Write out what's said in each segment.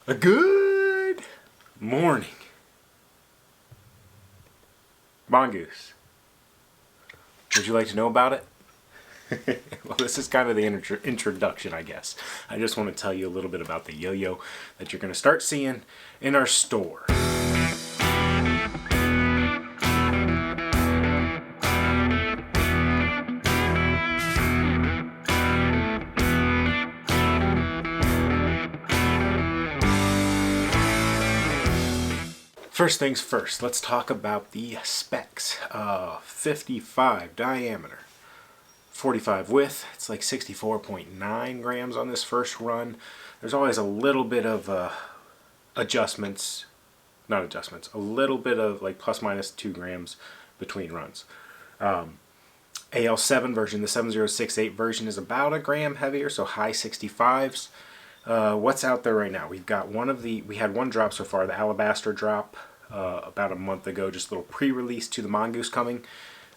A good morning, Mongoose. Would you like to know about it? Well, this is kind of the introduction, I guess. I just want to tell you a little bit about the yo-yo that you're going to start seeing in our store. First things first, let's talk about the specs. 55 diameter, 45 width. It's like 64.9 grams on this first run. There's always a little bit of a little bit of like plus minus 2 grams between runs. AL7 version, the 7068 version is about a gram heavier, so high 65s. What's out there right now? We've got we had one drop so far, the Alabaster drop, about a month ago, just a little pre-release to the Mongoose coming.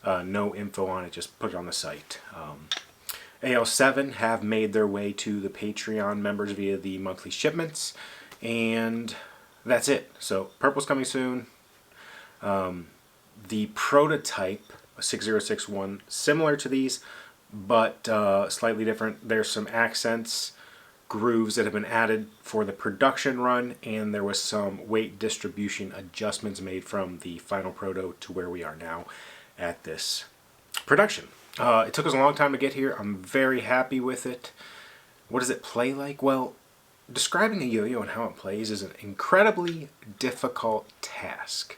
No info on it, just put it on the site. AL7 have made their way to the Patreon members via the monthly shipments, and that's it. So purple's coming soon. The prototype 6061, similar to these, but slightly different. There's some accents, grooves that have been added for the production run, and there was some weight distribution adjustments made from the final proto to where we are now at this production. It took us a long time to get here. I'm very happy with it. What does it play like? Well, describing a yo-yo and how it plays is an incredibly difficult task.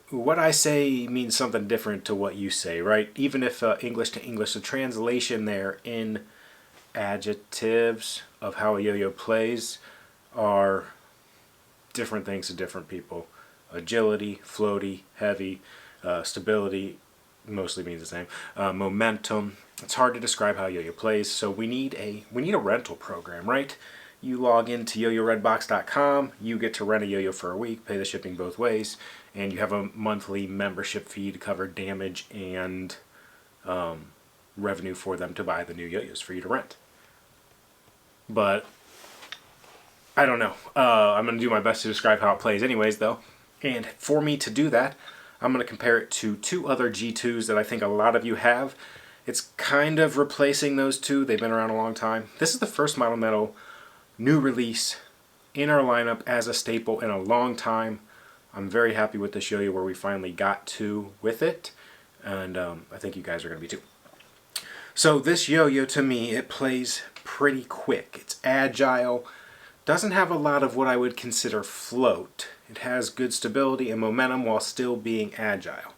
What I say means something different to what you say, right? Even if English to English, the translation there in adjectives of how a yo-yo plays are different things to different people. Agility, floaty, heavy, stability mostly means the same. Momentum. It's hard to describe how yo-yo plays, so we need a rental program, right? You log into yoyoredbox.com, you get to rent a yo-yo for a week, pay the shipping both ways, and you have a monthly membership fee to cover damage and revenue for them to buy the new yo-yos for you to rent. But I don't know. I'm going to do my best to describe how it plays anyways, though. And for me to do that, I'm going to compare it to two other G2s that I think a lot of you have. It's kind of replacing those two. They've been around a long time. This is the first Model Metal new release in our lineup as a staple in a long time. I'm very happy with this yo-yo where we finally got to with it. And I think you guys are going to be too. So this yo-yo, to me, it plays pretty quick. It's agile. Doesn't have a lot of what I would consider float. It has good stability and momentum while still being agile.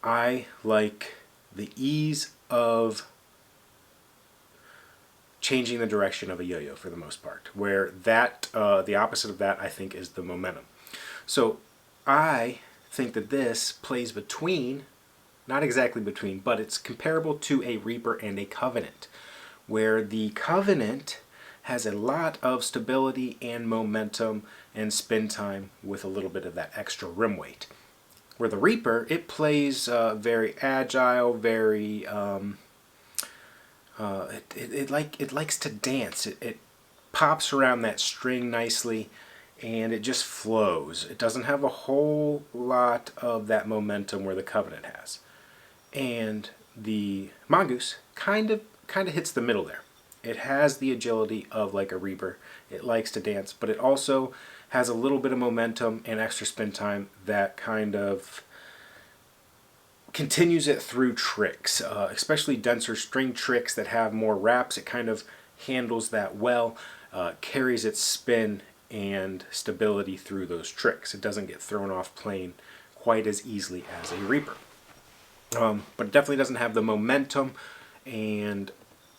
I like the ease of changing the direction of a yo-yo for the most part, where that the opposite of that I think is the momentum. So I think that this plays between, not exactly between, but it's comparable to a Reaper and a Covenant, where the Covenant has a lot of stability and momentum and spin time with a little bit of that extra rim weight. Where the Reaper, it plays very agile, very it likes to dance. It pops around that string nicely, and it just flows. It doesn't have a whole lot of that momentum where the Covenant has. And the Mongoose kind of hits the middle there. It has the agility of like a Reaper. It likes to dance, but it also has a little bit of momentum and extra spin time that kind of continues it through tricks, especially denser string tricks that have more wraps. It kind of handles that well, carries its spin and stability through those tricks. It doesn't get thrown off plane quite as easily as a Reaper. But it definitely doesn't have the momentum and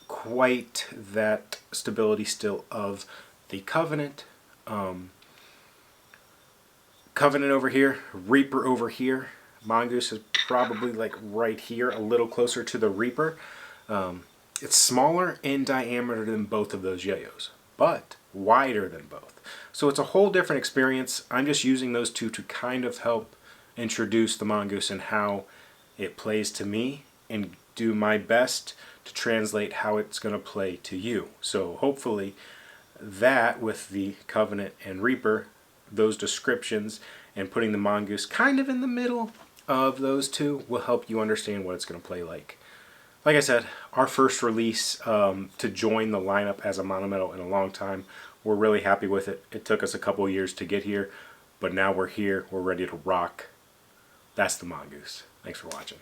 quite that stability still of the Covenant. Covenant over here, Reaper over here. Mongoose is probably like right here, a little closer to the Reaper. It's smaller in diameter than both of those yo-yos, but wider than both. So it's a whole different experience. I'm just using those two to kind of help introduce the Mongoose and how it plays to me and do my best to translate how it's going to play to you. So hopefully that with the Covenant and Reaper, those descriptions, and putting the Mongoose kind of in the middle of those two will help you understand what it's going to play like. Like I said, our first release to join the lineup as a monometal in a long time. We're really happy with it. It took us a couple years to get here, but now we're here. We're ready to rock. That's the Mongoose. Thanks for watching.